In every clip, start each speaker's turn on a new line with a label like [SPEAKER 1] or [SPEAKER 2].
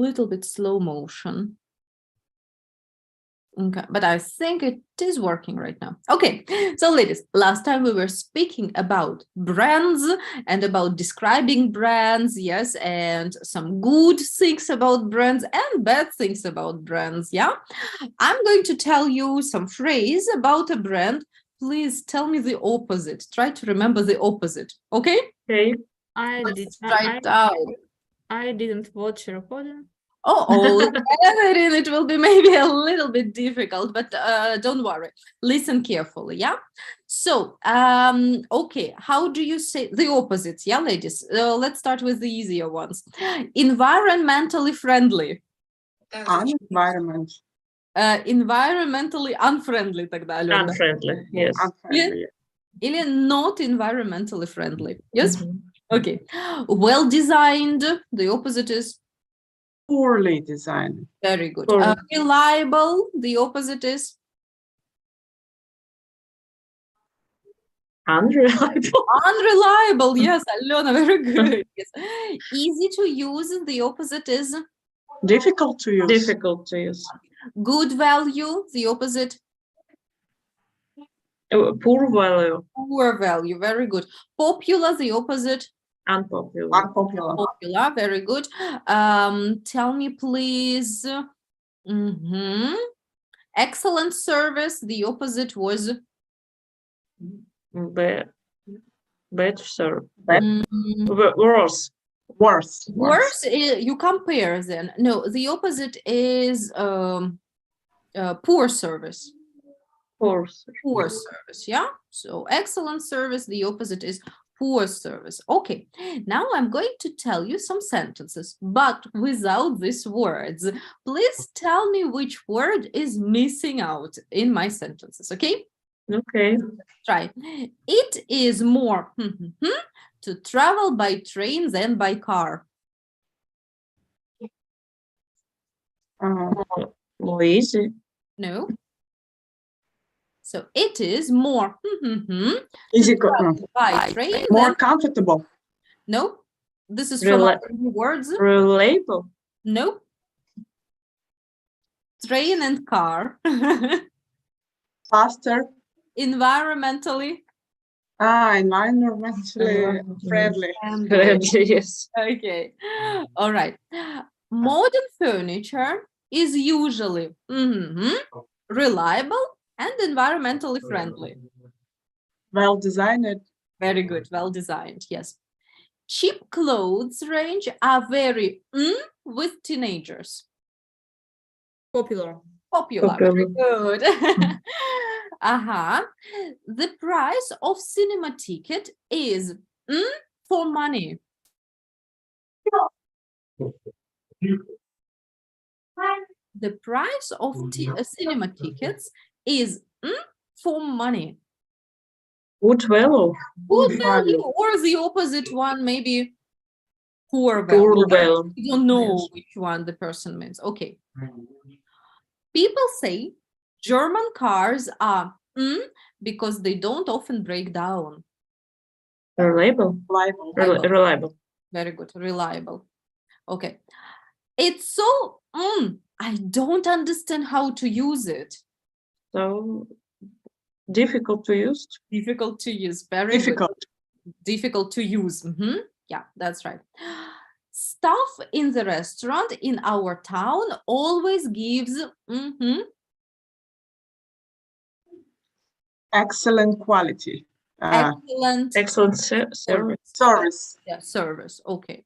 [SPEAKER 1] little bit slow motion. Okay, but I think it is working right now. Okay, so ladies, last time we were speaking about brands and about describing brands, yes, and some good things about brands and bad things about brands, yeah? I'm going to tell you some phrase about a brand. Please tell me the opposite. Try to remember the opposite, okay?
[SPEAKER 2] Okay.
[SPEAKER 1] Let's try it out.
[SPEAKER 2] I didn't watch a recording.
[SPEAKER 1] It will be maybe a little bit difficult, but don't worry. Listen carefully, yeah? So, okay, how do you say the opposites, yeah, ladies? Let's start with the easier ones. Environmentally friendly.
[SPEAKER 3] Environment.
[SPEAKER 1] Environmentally unfriendly, тогда, Алена.
[SPEAKER 2] Unfriendly, yes.
[SPEAKER 3] Unfriendly.
[SPEAKER 1] Или not environmentally friendly, yes?
[SPEAKER 2] Mhm.
[SPEAKER 1] Okay. Well-designed, the opposite is?
[SPEAKER 3] Poorly designed.
[SPEAKER 1] Very good.
[SPEAKER 2] Poorly.
[SPEAKER 1] Reliable, the opposite is?
[SPEAKER 2] Unreliable.
[SPEAKER 1] Unreliable, yes, Alena, very good. Yes. Easy to use, the opposite is?
[SPEAKER 3] Difficult to use.
[SPEAKER 2] Difficult to use.
[SPEAKER 1] Good value, the opposite?
[SPEAKER 2] Poor value.
[SPEAKER 1] Poor value, very good. Popular, the opposite?
[SPEAKER 2] Unpopular.
[SPEAKER 3] Unpopular.
[SPEAKER 1] Popular, very good. Tell me, please. Excellent service, the opposite was?
[SPEAKER 2] Better serve.
[SPEAKER 3] Worse. Worse.
[SPEAKER 1] Worse, you compare then. No, the opposite is poor service.
[SPEAKER 2] Poor.
[SPEAKER 1] Poor service, yeah? So excellent service, the opposite is poor service. Okay, now I'm going to tell you some sentences, but without these words. Please tell me which word is missing out in my sentences, okay?
[SPEAKER 2] Okay.
[SPEAKER 1] Try. It is more to travel by train than by car.
[SPEAKER 2] More easy.
[SPEAKER 1] No. So it is more
[SPEAKER 3] Easy.
[SPEAKER 1] by train
[SPEAKER 3] More
[SPEAKER 1] than...
[SPEAKER 3] comfortable.
[SPEAKER 1] No. This is from our words.
[SPEAKER 2] Reliable.
[SPEAKER 1] No. Train and car.
[SPEAKER 3] Faster.
[SPEAKER 1] Environmentally.
[SPEAKER 3] Environmentally friendly.
[SPEAKER 2] Friendly, yes.
[SPEAKER 1] Okay. All right. Modern furniture is usually reliable and environmentally friendly.
[SPEAKER 3] Well designed.
[SPEAKER 1] Very good. Well designed. Yes. Cheap clothes range are very with teenagers.
[SPEAKER 2] Popular.
[SPEAKER 1] Popular. Very good. The price of cinema ticket is for money. The price of cinema tickets is for money.
[SPEAKER 2] Good value.
[SPEAKER 1] Good value, or the opposite one, maybe poor value.
[SPEAKER 2] Poor value.
[SPEAKER 1] You don't know which one the person means. Okay. People say German cars are because they don't often break down.
[SPEAKER 2] Reliable. Reliable.
[SPEAKER 1] Very good. Reliable. Okay. It's so I don't understand how to use it.
[SPEAKER 2] So difficult to use.
[SPEAKER 1] Difficult to use. Very
[SPEAKER 3] difficult.
[SPEAKER 1] Good. Difficult to use. Yeah, that's right. Staff in the restaurant in our town always gives
[SPEAKER 3] excellent quality.
[SPEAKER 1] Excellent
[SPEAKER 3] Service.
[SPEAKER 1] Yeah, service. Okay.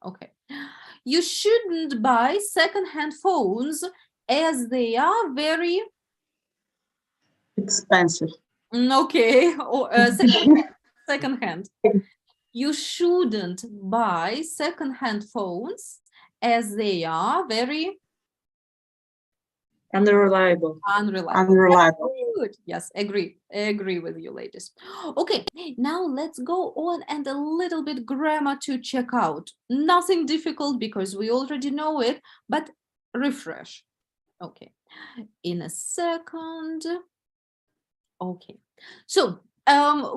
[SPEAKER 1] You shouldn't buy second-hand phones as they are very
[SPEAKER 3] expensive.
[SPEAKER 1] Okay. Second-hand. You shouldn't buy second-hand phones as they are very
[SPEAKER 2] unreliable.
[SPEAKER 1] Good. Yes, agree with you, ladies. Okay, now let's go on and a little bit grammar to check out. Nothing difficult because we already know it, but refresh. Okay, in a second. Okay, so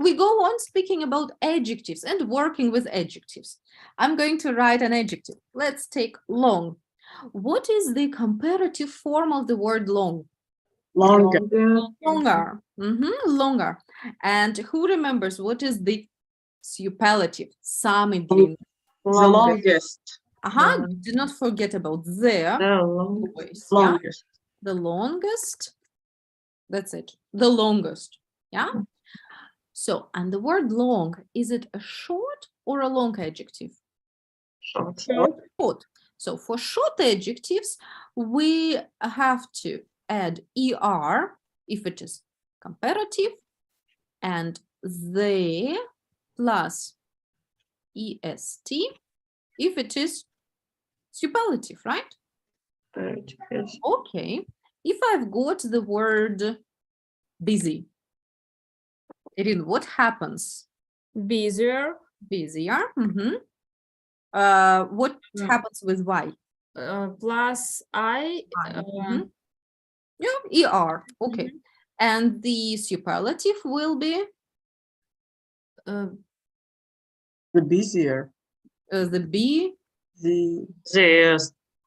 [SPEAKER 1] we go on speaking about adjectives and working with adjectives. I'm going to write an adjective. Let's take long. What is the comparative form of the word long?
[SPEAKER 3] Longer.
[SPEAKER 1] Longer. Longer. And who remembers what is the superlative? Самый длинный.
[SPEAKER 3] The longest.
[SPEAKER 1] Do not forget about the. Always, yeah?
[SPEAKER 3] Longest.
[SPEAKER 1] The longest. That's it. The longest. Yeah. So, and the word long, is it a short or a long adjective?
[SPEAKER 2] Short.
[SPEAKER 1] Short. So for short adjectives, we have to add er if it is comparative, and the plus est if it is superlative, right?
[SPEAKER 2] Right, yes.
[SPEAKER 1] Okay. If I've got the word busy, Irin, what happens?
[SPEAKER 4] Busier.
[SPEAKER 1] Busier. What happens with y?
[SPEAKER 4] Plus I.
[SPEAKER 1] Yeah, er. Okay. And the superlative will be
[SPEAKER 3] The busier.
[SPEAKER 1] the b
[SPEAKER 3] The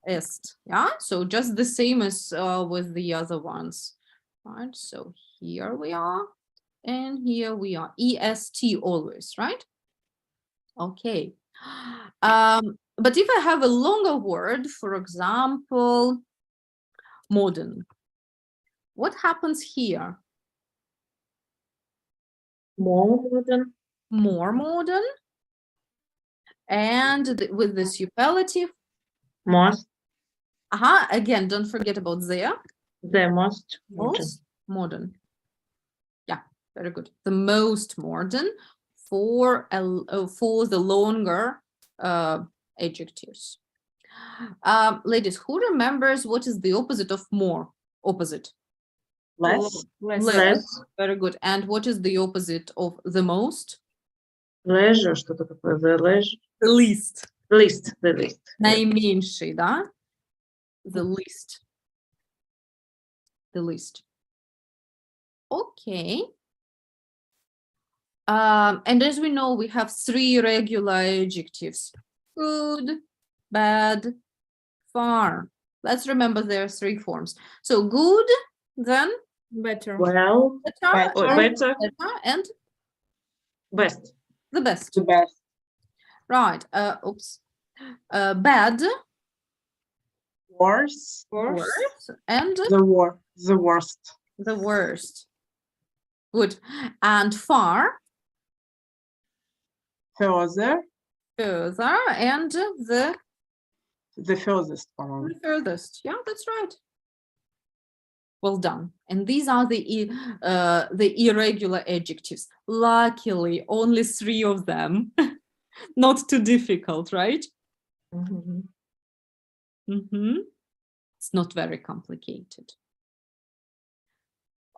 [SPEAKER 2] Est.
[SPEAKER 1] yeah, so just the same as with the other ones, right? So here we are, and here we are, est always, right? Okay. But if I have a longer word, for example, modern, what happens here?
[SPEAKER 2] More modern.
[SPEAKER 1] More modern, and with the superlative,
[SPEAKER 2] Most.
[SPEAKER 1] again, don't forget about there.
[SPEAKER 2] The most modern.
[SPEAKER 1] Most modern. Yeah, very good. The most modern for the longer adjectives. Ladies, who remembers what is the opposite of more? Opposite.
[SPEAKER 3] less.
[SPEAKER 2] Less.
[SPEAKER 1] Very good. And what is the opposite of the most?
[SPEAKER 2] Leisure. Что-то такое. The leisure.
[SPEAKER 1] The least.
[SPEAKER 2] Least. The least.
[SPEAKER 1] Наименьший, да? The least. The least. Okay. And as we know, we have 3 regular adjectives: good, bad, far. Let's remember there are 3 forms. So good, then
[SPEAKER 4] Better.
[SPEAKER 2] Well.
[SPEAKER 1] better,
[SPEAKER 2] Better.
[SPEAKER 1] and
[SPEAKER 2] Best.
[SPEAKER 1] the best.
[SPEAKER 3] The best.
[SPEAKER 1] Right. Bad,
[SPEAKER 3] Worse.
[SPEAKER 1] worse, and
[SPEAKER 3] The worst.
[SPEAKER 1] the worst. Good. And far,
[SPEAKER 3] Further.
[SPEAKER 1] further, and the
[SPEAKER 3] Furthest one.
[SPEAKER 1] furthest. Yeah, that's right. Well done. And these are the irregular adjectives. Luckily, only 3 of them. Not too difficult, right? It's not very complicated.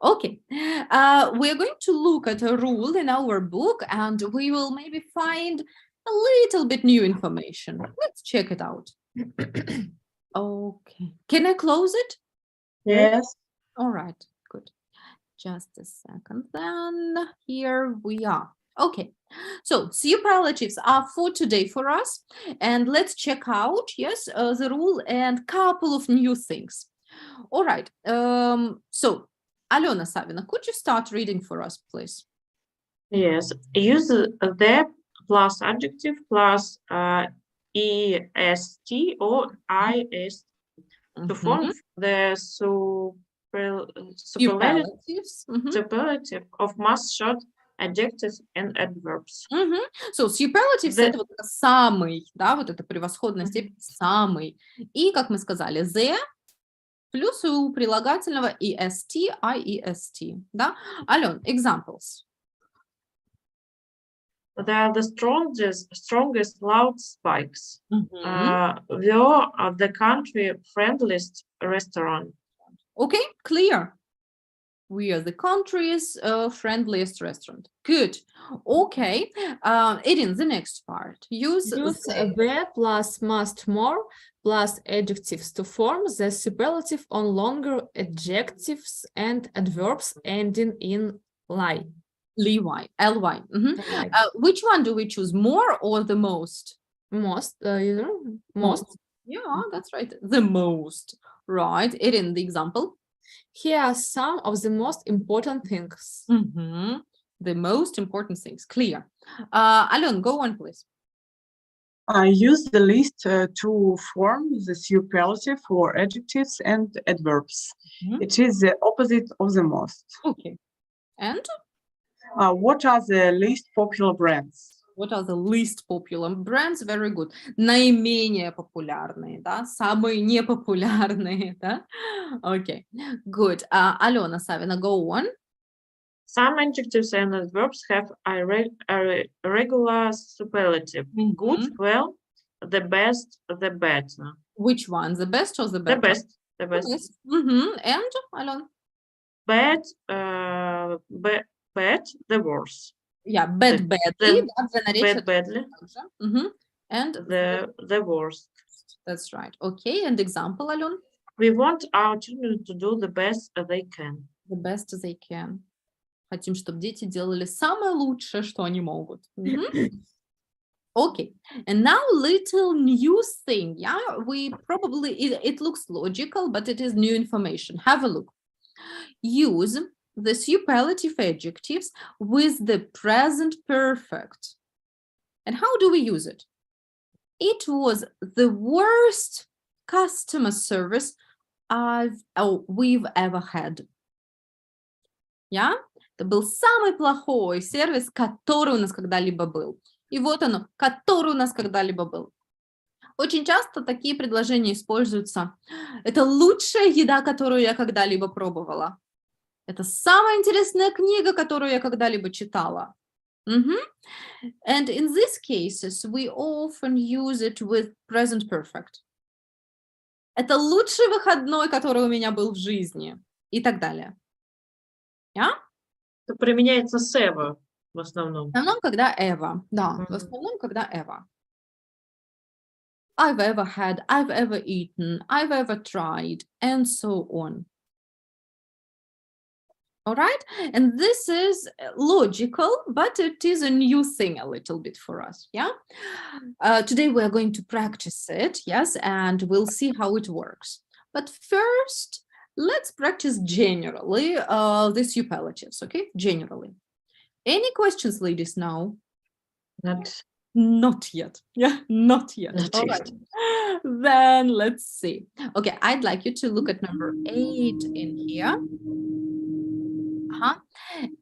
[SPEAKER 1] Okay, we're going to look at a rule in our book, and we will maybe find a little bit new information. Let's check it out. Okay, can I close it?
[SPEAKER 3] Yes.
[SPEAKER 1] All right, good. Just a second then. Here we are. Okay, so superlatives are for today for us, and let's check out, yes, the rule and couple of new things. All right, so Alona Savina, could you start reading for us, please?
[SPEAKER 2] Yes. Use the plus adjective plus est or ist to form the
[SPEAKER 1] Superlatives.
[SPEAKER 2] superlative of mass short adjectives and adverbs.
[SPEAKER 1] So superlatives это вот самый, да, вот это превосходная степень, самый. И, как мы сказали, the плюс у прилагательного est, iest, да? Ален, examples.
[SPEAKER 2] They are the strongest loud spikes. Were the country friendliest restaurant.
[SPEAKER 1] Okay, clear. We are the country's friendliest restaurant. Good. Okay. Erin, the next part. Use
[SPEAKER 4] the plus must more plus adjectives to form the superlative on longer adjectives and adverbs ending in ly.
[SPEAKER 1] Ly. Ly.
[SPEAKER 4] Ly.
[SPEAKER 1] Which one do we choose, more or the most?
[SPEAKER 4] Most. Most.
[SPEAKER 1] Yeah, that's right. The most, right? It in the example.
[SPEAKER 4] Here are some of the most important things.
[SPEAKER 1] Mhm. The most important things. Clear. Alon, go on, please.
[SPEAKER 3] I use the list to form the superlative for adjectives and adverbs.
[SPEAKER 1] Mhm.
[SPEAKER 3] It is the opposite of the most.
[SPEAKER 1] Okay. And
[SPEAKER 3] What are the least popular brands?
[SPEAKER 1] what are the least popular brands? Very good. Наименее популярные, да? Самые непопулярные, да? Okay, good. Алена Савина, go on.
[SPEAKER 2] Some adjectives and adverbs have a regular superlative. Good,
[SPEAKER 1] Mhm.
[SPEAKER 2] well, the best, the better.
[SPEAKER 1] Which one? The best or the
[SPEAKER 2] The
[SPEAKER 1] better?
[SPEAKER 2] best, the
[SPEAKER 1] The
[SPEAKER 2] best.
[SPEAKER 1] best. Mhm. And Alon?
[SPEAKER 2] Bad, bad, the worst.
[SPEAKER 1] Yeah, bad,
[SPEAKER 2] The-
[SPEAKER 1] badly.
[SPEAKER 2] the
[SPEAKER 1] Да, the narration
[SPEAKER 2] badly,
[SPEAKER 1] также. Mhm. And
[SPEAKER 2] the worst.
[SPEAKER 1] that's right. Okay, and example, Alon?
[SPEAKER 2] We want our children to do the best they can.
[SPEAKER 1] The best they can. Хотим, чтобы дети делали самое лучшее, что они могут. Мгм. Okay, and now little new thing. Yeah, we probably, it looks logical, but it is new information. Have a look. Use the superlative adjectives with the present perfect. And how do we use it? It was the worst customer service we've ever had. Yeah? Это был самый плохой сервис, который у нас когда-либо был. И вот оно, который у нас когда-либо был. Очень часто такие предложения используются. Это лучшая еда, которую я когда-либо пробовала. Это самая интересная книга, которую я когда-либо читала. Мгм. And in these cases, we often use it with present perfect. Это лучший выходной, который у меня был в жизни. И так далее. Yeah?
[SPEAKER 2] Это применяется с ever в основном.
[SPEAKER 1] В основном, когда ever. Да, в
[SPEAKER 2] Мгм.
[SPEAKER 1] основном, когда ever. I've ever had, I've ever eaten, I've ever tried, and so on. All right, and this is logical, but it is a new thing a little bit for us. Yeah, today we are going to practice it. Yes, and we'll see how it works. But first, let's practice generally the superlatives. Okay, generally. Any questions, ladies? Now? Not yet. Yeah, not yet.
[SPEAKER 2] Not
[SPEAKER 1] All
[SPEAKER 2] yet.
[SPEAKER 1] right. Then let's see. Okay, I'd like you to look at number 8 in here.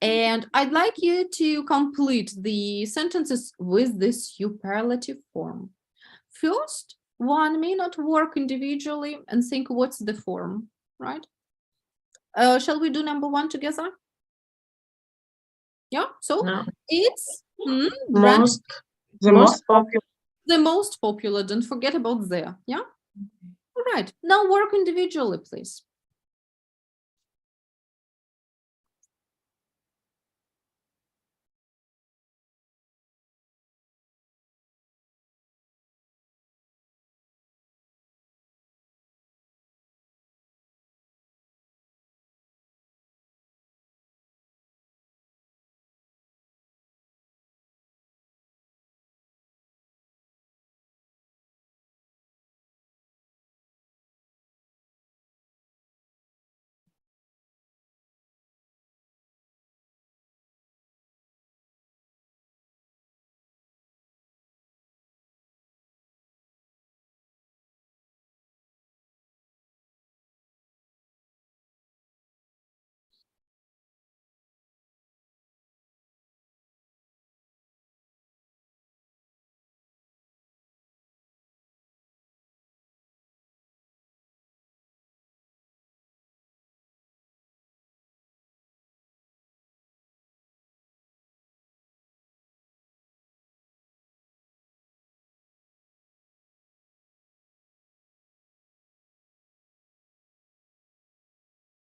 [SPEAKER 1] And I'd like you to complete the sentences with this superlative form. First, one may not work individually and think, what's the form, right? Shall we do number 1 together? Yeah, so
[SPEAKER 2] No.
[SPEAKER 1] it's
[SPEAKER 2] Most,
[SPEAKER 3] The
[SPEAKER 2] most popular.
[SPEAKER 1] the most popular. Don't forget about there. Yeah. All right. Now work individually, please.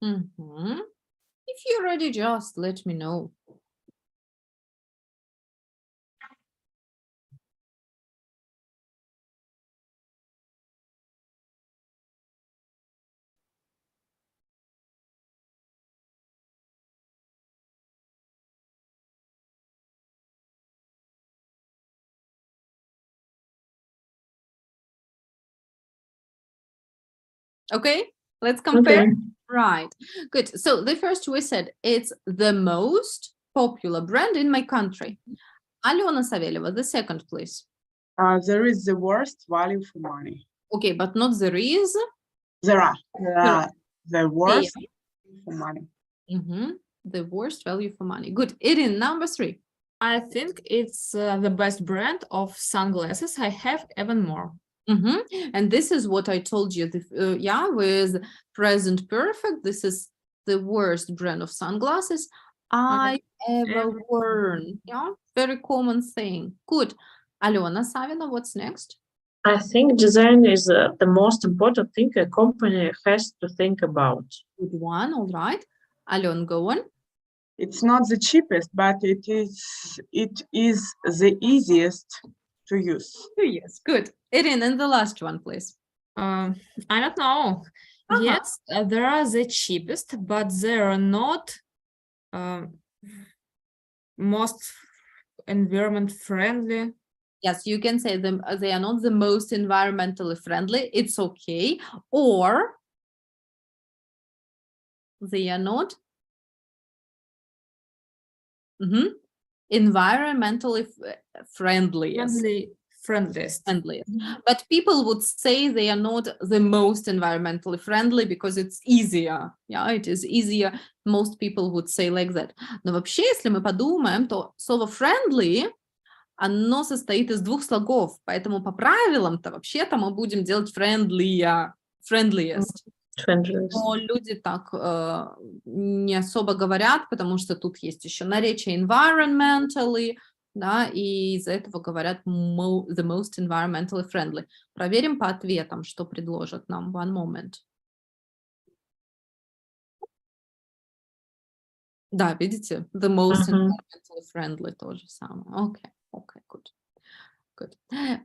[SPEAKER 1] If you're ready, just let me know. Okay, let's compare.
[SPEAKER 2] Okay.
[SPEAKER 1] Right, good. So the first we said it's the most popular brand in my country. Alena Saveleva, the second, please.
[SPEAKER 3] There is the worst value for money.
[SPEAKER 1] Okay, but not there is.
[SPEAKER 3] There are the worst
[SPEAKER 1] Yeah.
[SPEAKER 3] for money.
[SPEAKER 1] The worst value for money. Good. Irin, number 3.
[SPEAKER 4] I think it's the best brand of sunglasses. I have even more.
[SPEAKER 1] And this is what I told you. Yeah, with present perfect, this is the worst brand of sunglasses I ever worn. Yeah, very common thing. Good. Alena Savina, what's next?
[SPEAKER 2] I think design is the most important thing a company has to think about.
[SPEAKER 1] Good one. All right. Alon, go on.
[SPEAKER 3] It's not the cheapest, but it is the easiest to use.
[SPEAKER 1] Yes, good. Irin, and the last one, please.
[SPEAKER 4] I don't know. Yes, there are the cheapest, but they are not most environment friendly.
[SPEAKER 1] Yes, you can say them. They are not the most environmentally friendly. It's okay. Or they are not environmentally friendliest.
[SPEAKER 4] Friendliest.
[SPEAKER 1] But people would say they are not the most environmentally friendly because it's easier. Yeah, it is easier. Most people would say like that. Но вообще, если мы подумаем, то слово friendly, оно состоит из 2 слогов. Поэтому по правилам-то вообще-то мы будем делать friendliest. Но люди так не особо говорят, потому что тут есть еще наречие environmentally, да, и из-за этого говорят the most environmentally friendly. Проверим по ответам, что предложат нам. One moment. Да, видите? The most environmentally friendly то же самое. Okay, good. Good.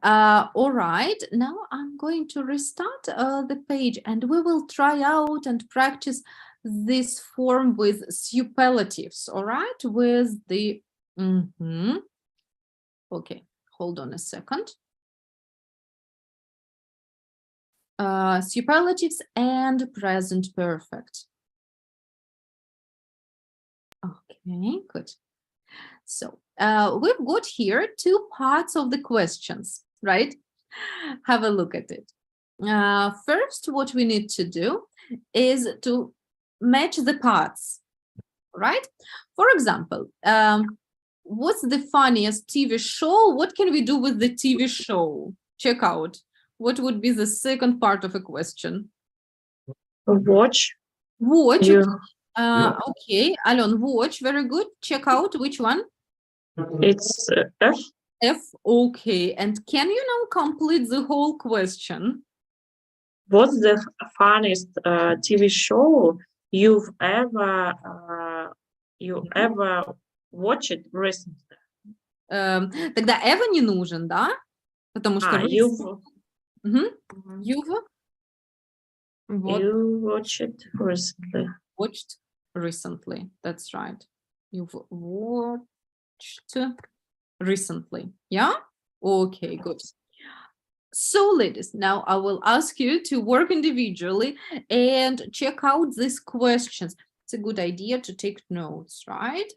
[SPEAKER 1] All right, now I'm going to restart the page and we will try out and practice this form with superlatives, all right? With the, okay, hold on a second. Superlatives and present perfect. Okay, good. So we've got here 2 parts of the questions, right? Have a look at it. First, what we need to do is to match the parts, right? For example, what's the funniest TV show? What can we do with the TV show? Check out. What would be the second part of a question?
[SPEAKER 2] Watch.
[SPEAKER 1] Watch. Okay, Alon, watch. Very good. Check out which one?
[SPEAKER 2] It's F.
[SPEAKER 1] F, okay. And can you now complete the whole question?
[SPEAKER 2] What's the funniest TV show you've ever watched recently?
[SPEAKER 1] Тогда ever не нужен, да? Потому что
[SPEAKER 2] You watched recently.
[SPEAKER 1] Watched recently. That's right. You've watched recently. Yeah? Okay, good. So, ladies, now I will ask you to work individually and check out these questions. It's a good idea to take notes, right?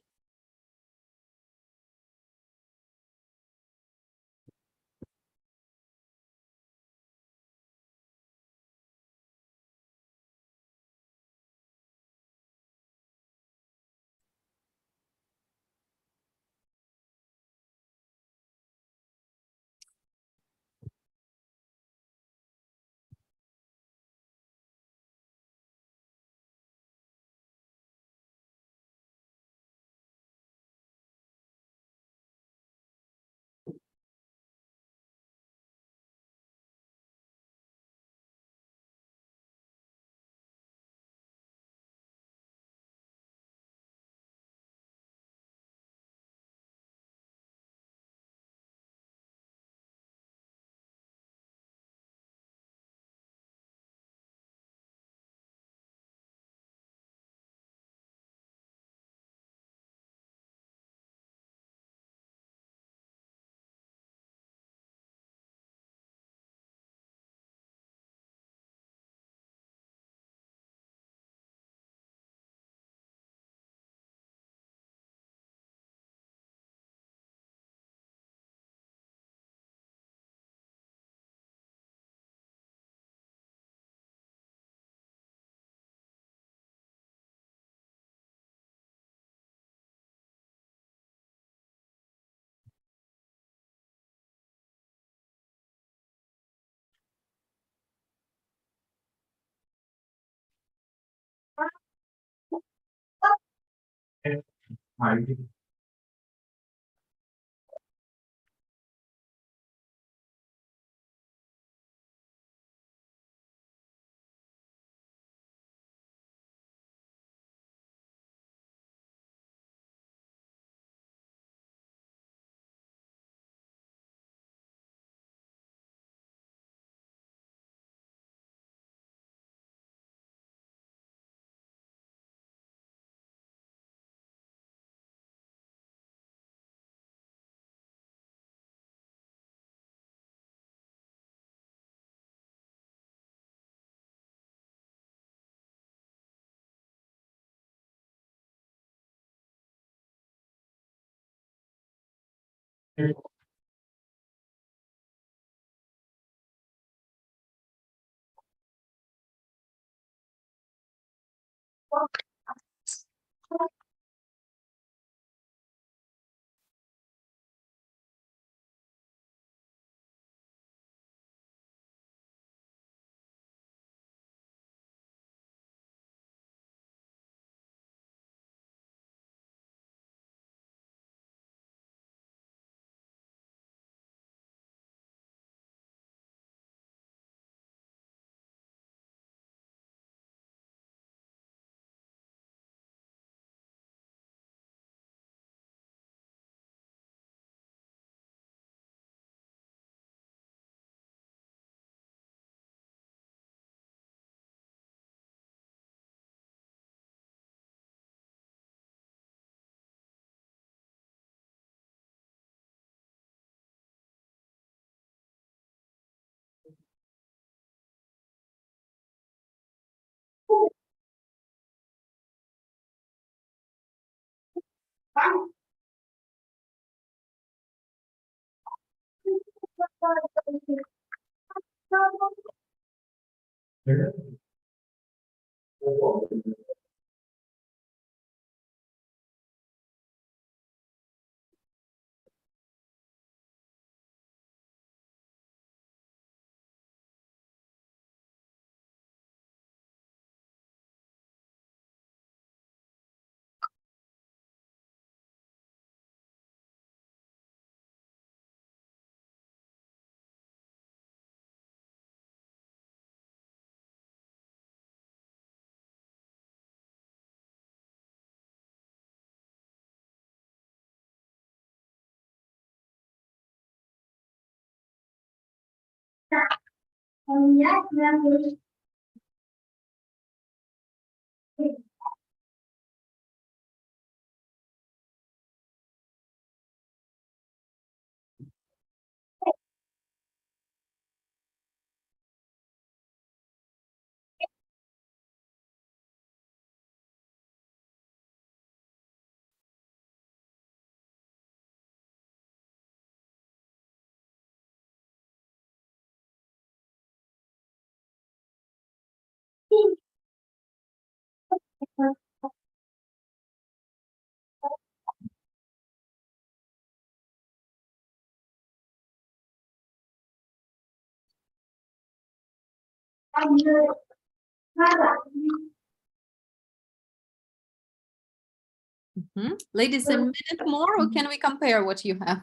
[SPEAKER 1] Ladies, a minute more, or can we compare what you have?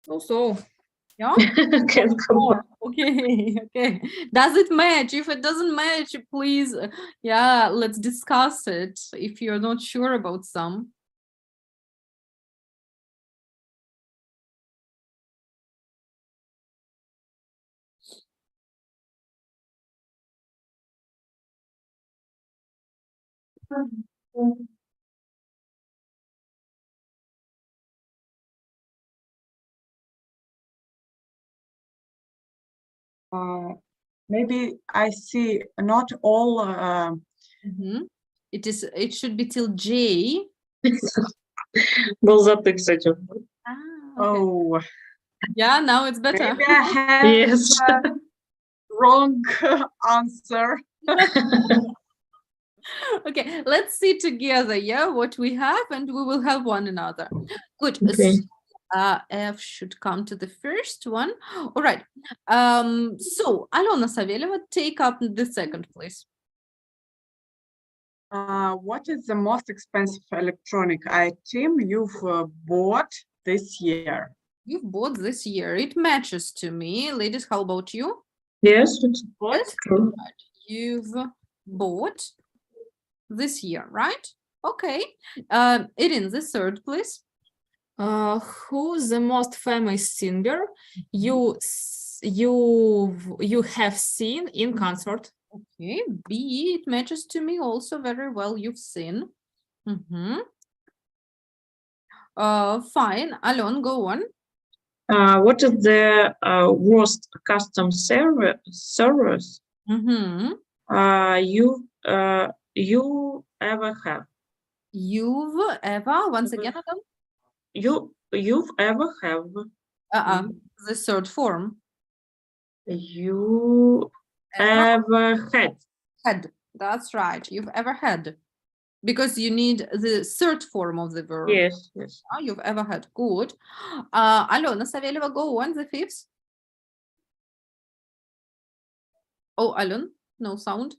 [SPEAKER 4] Also,
[SPEAKER 1] Yeah?
[SPEAKER 2] Can
[SPEAKER 1] More. Okay, okay. Does it match? If it doesn't match, please, yeah, let's discuss it if you're not sure about some.
[SPEAKER 3] Maybe I see not all.
[SPEAKER 1] Мгм. It should be till J.
[SPEAKER 2] Был затык с этим.
[SPEAKER 1] Ah, okay.
[SPEAKER 3] Oh,
[SPEAKER 1] Yeah, now it's better.
[SPEAKER 3] maybe I have
[SPEAKER 2] Yes.
[SPEAKER 3] wrong answer.
[SPEAKER 1] Okay, let's see together, yeah, what we have, and we will help one another. Good.
[SPEAKER 2] Okay.
[SPEAKER 1] F should come to the first one. All right. So Alona Saveleva, take up the second, please.
[SPEAKER 3] What is the most expensive electronic item you've bought this year?
[SPEAKER 1] You've bought this year. It matches to me. Ladies, how about you?
[SPEAKER 2] Yes, it's
[SPEAKER 1] Yes,
[SPEAKER 2] true.
[SPEAKER 1] you've bought this year, right? Okay. Irin, the third, please.
[SPEAKER 4] Who's the most famous singer you have seen in concert?
[SPEAKER 1] Okay, B, it matches to me also very well. You've seen. Fine. Alon, go on.
[SPEAKER 2] What is the worst custom service you ever have?
[SPEAKER 1] You've ever, once again, Alon?
[SPEAKER 2] You've ever have?
[SPEAKER 1] The third form.
[SPEAKER 2] You ever had?
[SPEAKER 1] Had. That's right. You've ever had. Because you need the third form of the verb.
[SPEAKER 2] Yes, yes.
[SPEAKER 1] You've ever had. Good. Alona Saveleva, go on, the fifth. Oh, Alon, no sound.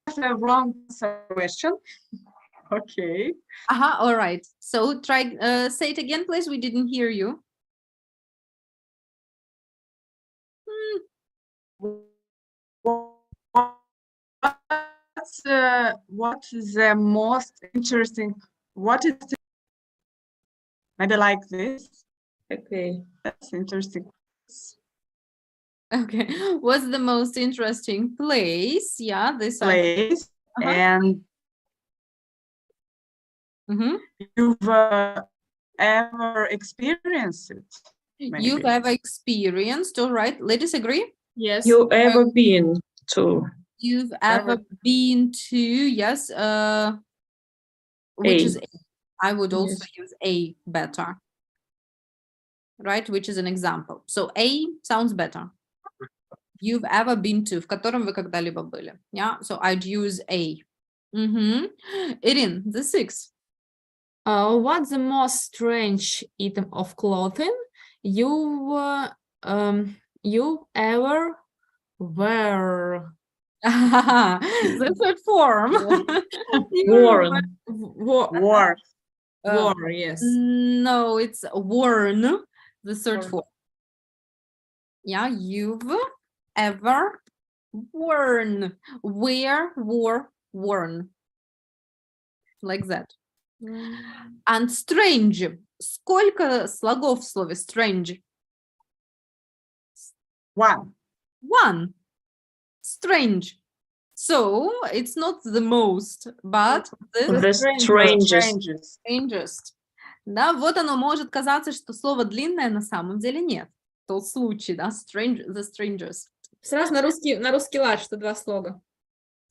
[SPEAKER 3] That's a wrong question. Okay.
[SPEAKER 1] All right. So try, say it again, please. We didn't hear you.
[SPEAKER 3] What is the most interesting? What is maybe like this?
[SPEAKER 2] Okay.
[SPEAKER 3] That's interesting.
[SPEAKER 1] Okay. What's the most interesting place? Yeah, this
[SPEAKER 3] Place and you've ever experienced it?
[SPEAKER 1] You've ever experienced, all right. Ladies agree?
[SPEAKER 4] Yes.
[SPEAKER 2] You ever been to?
[SPEAKER 1] You've ever been to, yes, which is A. I would also use A better, right? Which is an example. So A sounds better. You've ever been to, в котором вы когда-либо были. Yeah, so I'd use A. Irin, the sixth.
[SPEAKER 4] What's the most strange item of clothing you ever wear?
[SPEAKER 1] The third form.
[SPEAKER 2] Worn.
[SPEAKER 4] Wore, yes.
[SPEAKER 1] No, it's worn. The third form. Yeah, you've ever worn. Wear, wore, worn. Like that. And strange. Сколько слогов в слове strange?
[SPEAKER 3] One.
[SPEAKER 1] One. Strange. So it's not the most, but
[SPEAKER 2] the strangest.
[SPEAKER 1] Strangest. Да, вот оно может казаться, что слово длинное, на самом деле нет. Тот случай, да, the strangest.
[SPEAKER 4] Сразу на русский лад, что два слога.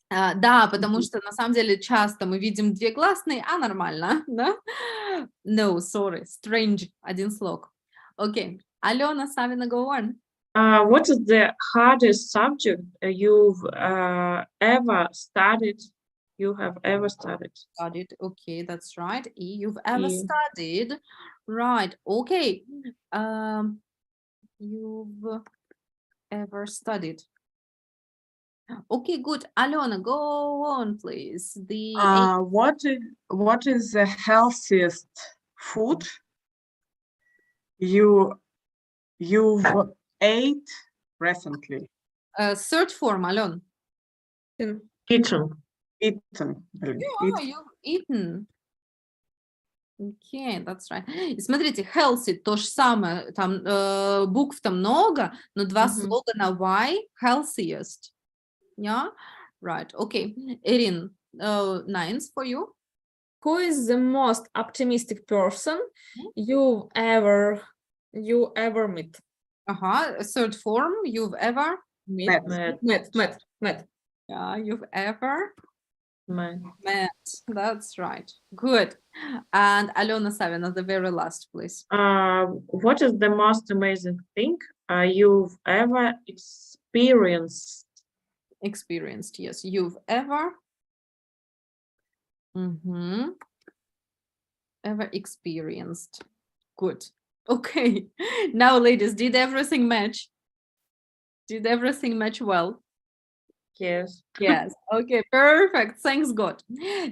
[SPEAKER 1] Да, потому что на самом деле часто мы видим две гласные, а нормально, да? No, sorry, strange, один слог. Окей. Алена Савина, go on.
[SPEAKER 2] What is the hardest subject you've ever studied? You have ever studied?
[SPEAKER 1] Studied, okay, that's right. You've ever studied, right? Okay. You've ever studied. Okay, good. Alona, go on, please.
[SPEAKER 3] What is the healthiest food you've ate recently?
[SPEAKER 1] Third form, Alon.
[SPEAKER 2] Eaten.
[SPEAKER 1] Yeah, you've eaten. Okay, that's right. И смотрите, healthy то же самое, там букв-то много, но два слога на Y, healthiest. Yeah, right. Okay, Irin, nines for you.
[SPEAKER 4] Who is the most optimistic person you ever met?
[SPEAKER 1] Third form, you've ever
[SPEAKER 2] met.
[SPEAKER 1] Yeah, you've ever
[SPEAKER 2] met.
[SPEAKER 1] That's right. Good. And Alona Savina, the very last, please.
[SPEAKER 2] What is the most amazing thing you've ever experienced?
[SPEAKER 1] Experienced, yes. You've ever ever experienced. Good. Okay. Now, ladies, did everything match? Did everything match well?
[SPEAKER 2] Yes.
[SPEAKER 1] Yes. Okay, perfect. Thanks God.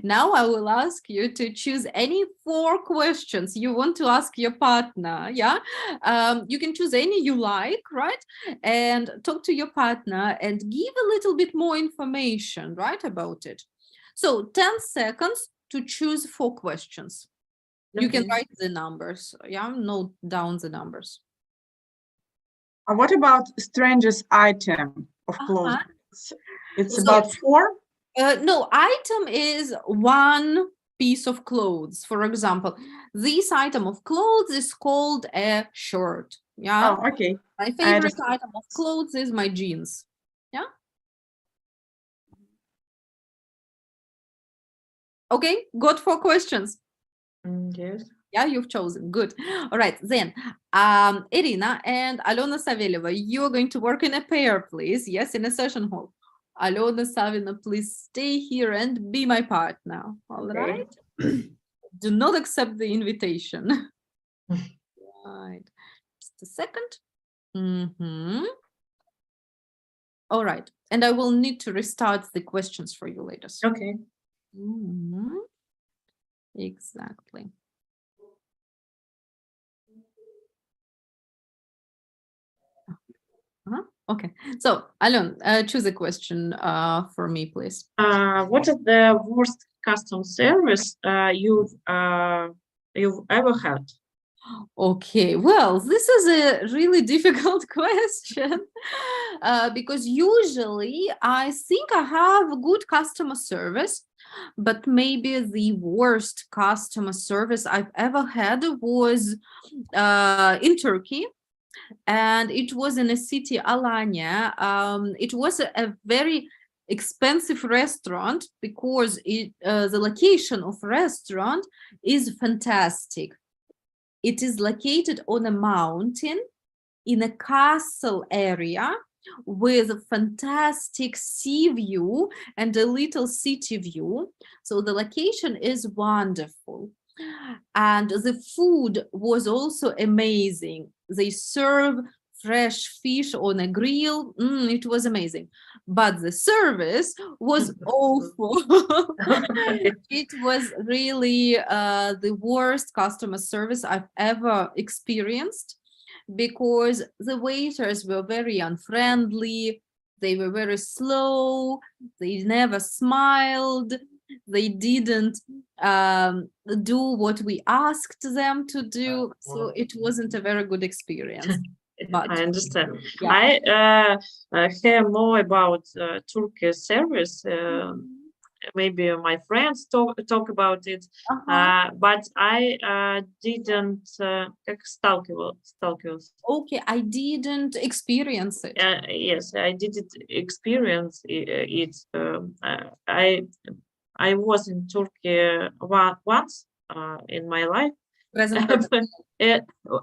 [SPEAKER 1] Now I will ask you to choose any 4 questions you want to ask your partner. Yeah. You can choose any you like, right? And talk to your partner and give a little bit more information, right, about it. So 10 seconds to choose 4 questions. You can
[SPEAKER 2] Okay.
[SPEAKER 1] write the numbers. Yeah, note down the numbers.
[SPEAKER 3] What about strangest item of clothing? It's
[SPEAKER 1] So-
[SPEAKER 3] about 4?
[SPEAKER 1] No, item is one piece of clothes. For example, this item of clothes is called a shirt. Yeah.
[SPEAKER 3] Oh, okay.
[SPEAKER 1] My
[SPEAKER 3] I
[SPEAKER 1] favorite
[SPEAKER 3] understand.
[SPEAKER 1] item of clothes is my jeans. Yeah. Okay, got 4 questions.
[SPEAKER 2] Yes.
[SPEAKER 1] Yeah, you've chosen. Good. All right, then Irina and Alona Saveleva, you're going to work in a pair, please. Yes, in a session hall. Alona Savina, please stay here and be my partner. All
[SPEAKER 2] Okay.
[SPEAKER 1] right. Do not accept the invitation. Right. Just a second. All right. And I will need to restart the questions for you later.
[SPEAKER 2] Okay.
[SPEAKER 1] Exactly. Okay. So, Alon, choose a question for me, please.
[SPEAKER 2] What is the worst custom service you've ever had?
[SPEAKER 1] Okay, well, this is a really difficult question because usually I think I have good customer service, but maybe the worst customer service I've ever had was in Turkey. And it was in a city, Alanya. It was a very expensive restaurant because the location of restaurant is fantastic. It is located on a mountain in a castle area with a fantastic sea view and a little city view. So the location is wonderful. And the food was also amazing. They serve fresh fish on a grill. It was amazing. But the service was awful. It was really the worst customer service I've ever experienced because the waiters were very unfriendly. They were very slow. They never smiled. They didn't do what we asked them to do. So it wasn't a very good experience. But
[SPEAKER 2] I understand.
[SPEAKER 1] yeah.
[SPEAKER 2] I hear more about Turkish service. Maybe my friends talk about it, but I didn't сталкивалась.
[SPEAKER 1] Okay, I didn't experience it.
[SPEAKER 2] Yes, I didn't experience it. I was in Turkey once in my life.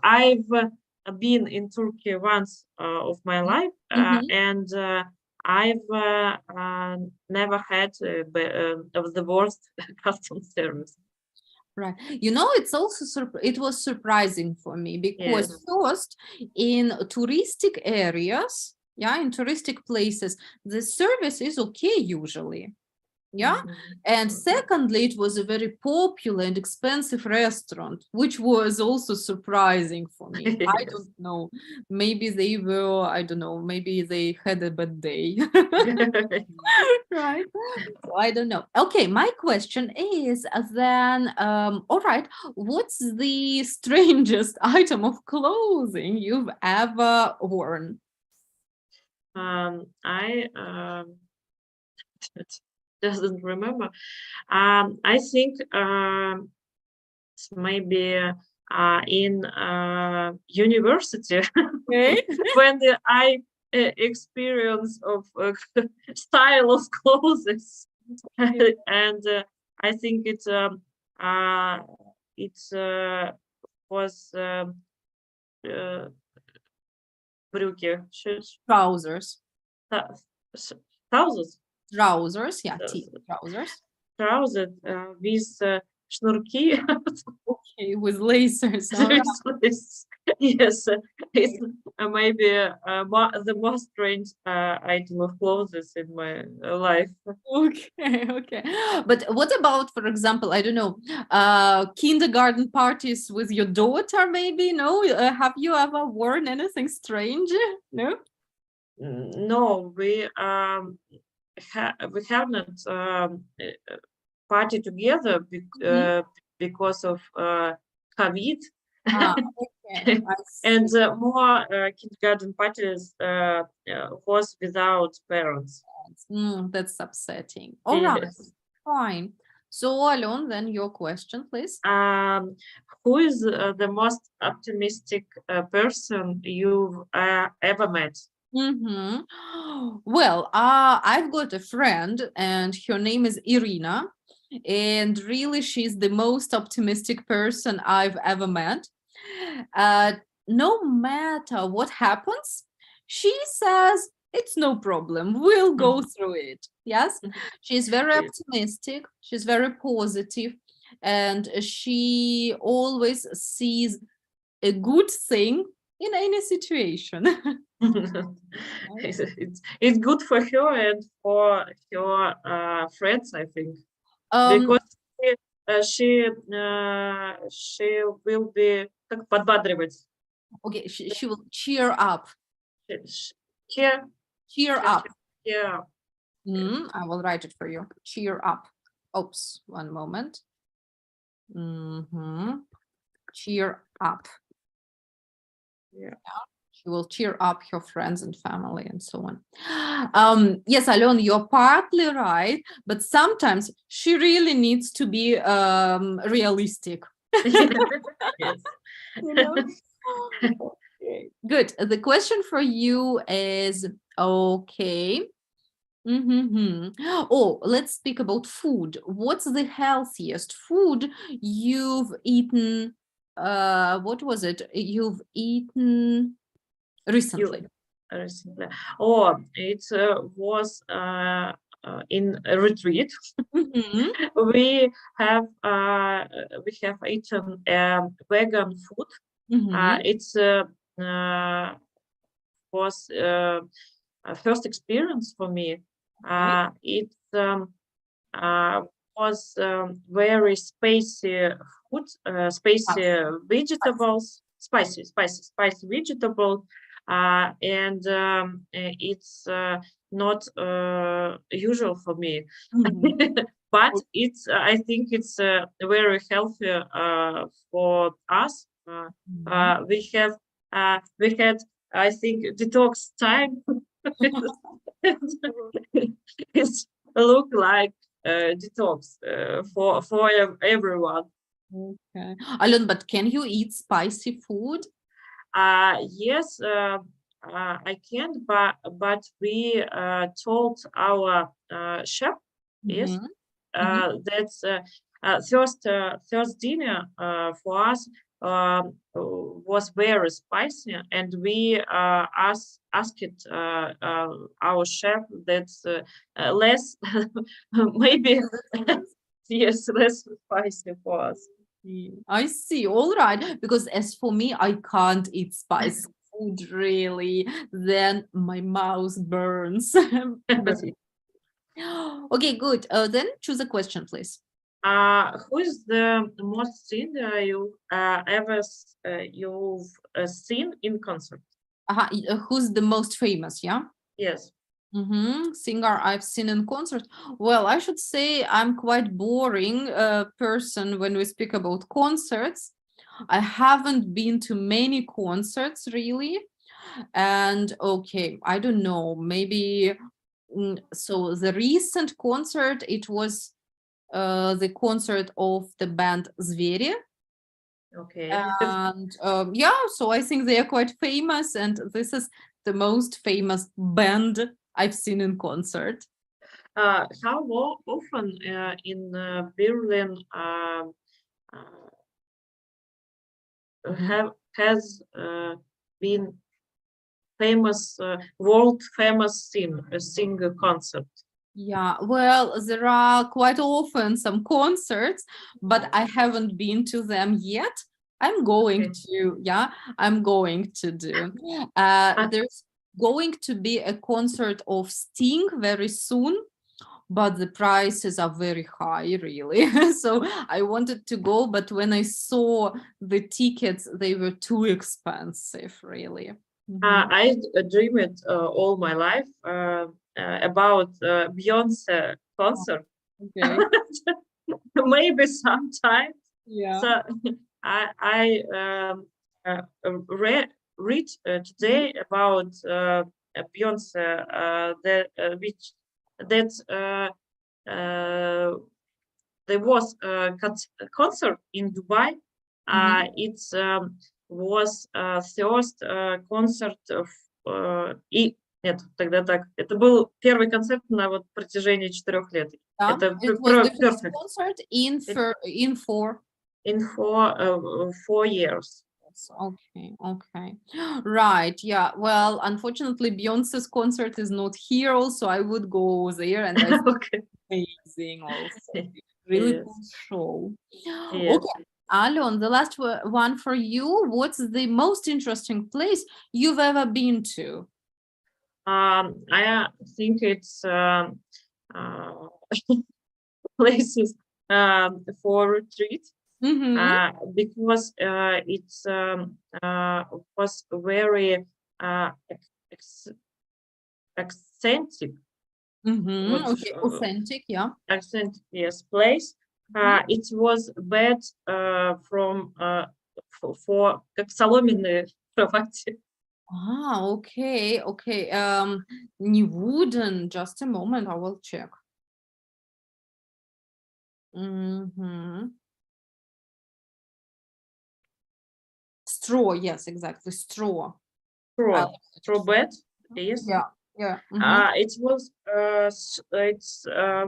[SPEAKER 2] I've been in Turkey once of my life, and I've never had the worst custom service.
[SPEAKER 1] Right. You know, it's also it was surprising for me because first in touristic areas, in touristic places, the service is okay usually. Yeah. And secondly, it was a very popular and expensive restaurant, which was also surprising for me. I don't know. Maybe they were, I don't know, maybe they had a bad day. Right. So I don't know. Okay, my question is then, all right, what's the strangest item of clothing you've ever worn?
[SPEAKER 2] I doesn't remember. I think maybe in university when I experience of style of clothes, and I think it was брюки,
[SPEAKER 1] Trousers.
[SPEAKER 2] Trousers.
[SPEAKER 1] Trousers, yeah, trousers.
[SPEAKER 2] Trousers with шнурки.
[SPEAKER 1] Okay, with lasers. All right.
[SPEAKER 2] Yes, it's maybe the most strange item of clothes in my life.
[SPEAKER 1] Okay, okay. But what about, for example, I don't know, kindergarten parties with your daughter, maybe? No? Have you ever worn anything strange? No?
[SPEAKER 2] No, we have not party together
[SPEAKER 1] Mhm.
[SPEAKER 2] because of COVID.
[SPEAKER 1] Ah, okay. I
[SPEAKER 2] And
[SPEAKER 1] see.
[SPEAKER 2] more kindergarten parties was without parents.
[SPEAKER 1] That's upsetting. All right,
[SPEAKER 2] Yes.
[SPEAKER 1] fine. So, Alon, then your question, please.
[SPEAKER 2] Um, who is the most optimistic person you've ever met?
[SPEAKER 1] Mm-hmm. Well, I've got a friend, and her name is Irina, and really, she's the most optimistic person I've ever met. Uh, no matter what happens, she says it's no problem. We'll go through it. Yes, she's very
[SPEAKER 2] Yes.
[SPEAKER 1] optimistic. She's very positive, and she always sees a good thing in any situation.
[SPEAKER 2] It's good for her and for her friends, I think,
[SPEAKER 1] Um,
[SPEAKER 2] because she will be как подбадривать.
[SPEAKER 1] okay, she will cheer up.
[SPEAKER 2] Cheer,
[SPEAKER 1] Cheer
[SPEAKER 2] cheer,
[SPEAKER 1] up.
[SPEAKER 2] cheer.
[SPEAKER 1] I will write it for you. Cheer up. Oops, one moment. Cheer up.
[SPEAKER 2] Yeah.
[SPEAKER 1] She will cheer up her friends and family and so on. Yes, Alon, you're partly right, but sometimes she really needs to be realistic.
[SPEAKER 2] Yes.
[SPEAKER 1] You know? Okay, good. The question for you is okay. Oh, let's speak about food. What's the healthiest food you've eaten? What was it? You've eaten recently.
[SPEAKER 2] Recently. Oh, it was in a retreat.
[SPEAKER 1] Mhm.
[SPEAKER 2] We have eaten vegan food.
[SPEAKER 1] Mhm.
[SPEAKER 2] It's was a first experience for me.
[SPEAKER 1] Okay.
[SPEAKER 2] It was very spicy food, spicy vegetables, spicy vegetable, and it's not usual for me.
[SPEAKER 1] Mhm.
[SPEAKER 2] But it's I think it's very healthy for us.
[SPEAKER 1] Mhm.
[SPEAKER 2] We had I think detox time. It's look like detox for everyone.
[SPEAKER 1] Okay. Alon, but can you eat spicy food?
[SPEAKER 2] Yes, I can, but we told our chef, yes,
[SPEAKER 1] Mhm. Mhm.
[SPEAKER 2] that's first dinner for us was very spicy, and we asked our chef that's less maybe yes less spicy for us.
[SPEAKER 1] I see. All right. Because as for me, I can't eat spicy food really. Then my mouth burns. Okay, good. Then choose a question, please.
[SPEAKER 2] Who is the most singer you've seen in concert?
[SPEAKER 1] Who's the most famous? Yeah.
[SPEAKER 2] Yes.
[SPEAKER 1] Singer I've seen in concert. Well, I should say I'm quite boring person when we speak about concerts. I haven't been to many concerts really. And okay, I don't know, maybe so the recent concert, it was the concert of the band Звери.
[SPEAKER 2] Okay.
[SPEAKER 1] And yeah, so I think they are quite famous, and this is the most famous band I've seen in concert.
[SPEAKER 2] How often in Berlin
[SPEAKER 1] Mhm.
[SPEAKER 2] has been famous world famous singer concert?
[SPEAKER 1] Yeah, well, there are quite often some concerts, but I haven't been to them yet. I'm going
[SPEAKER 2] Okay.
[SPEAKER 1] to, yeah, I'm going to do. There's going to be a concert of Sting very soon, but the prices are very high, really. So I wanted to go, but when I saw the tickets, they were too expensive, really. Mhm.
[SPEAKER 2] I dreamed all my life about Beyonce concert.
[SPEAKER 1] Okay.
[SPEAKER 2] Maybe sometime.
[SPEAKER 1] Yeah.
[SPEAKER 2] So I read today about Beyonce, which that there was a concert in Dubai.
[SPEAKER 1] Mhm.
[SPEAKER 2] It was first concert of нет, тогда так. Это был первый концерт на вот протяжении 4 лет.
[SPEAKER 1] Yeah,
[SPEAKER 2] Это
[SPEAKER 1] it was the first
[SPEAKER 2] perfect
[SPEAKER 1] concert in in 4
[SPEAKER 2] in 4 years.
[SPEAKER 1] years. Okay, okay. Right, yeah. Well, unfortunately, Beyonce's concert is not here also. I would go there and that's
[SPEAKER 2] Okay.
[SPEAKER 1] amazing also. Really
[SPEAKER 2] Yes.
[SPEAKER 1] cool show.
[SPEAKER 2] Yes.
[SPEAKER 1] Okay, Alon, the last one for you. What's the most interesting place you've ever been to?
[SPEAKER 2] I think it's uh, places for retreat.
[SPEAKER 1] Mm-hmm.
[SPEAKER 2] Because it's was very ex- eccentric,
[SPEAKER 1] Mm-hmm.
[SPEAKER 2] вот,
[SPEAKER 1] Okay, authentic, yeah.
[SPEAKER 2] eccentric, yes, place. It was bed from for как соломенные кровати.
[SPEAKER 1] Ah, okay, okay. Не wooden. Just a moment, I will check. Mm-hmm. Straw, yes, exactly. Straw. I
[SPEAKER 2] Straw bed, yes.
[SPEAKER 1] Yeah, yeah. Mm-hmm.
[SPEAKER 2] It was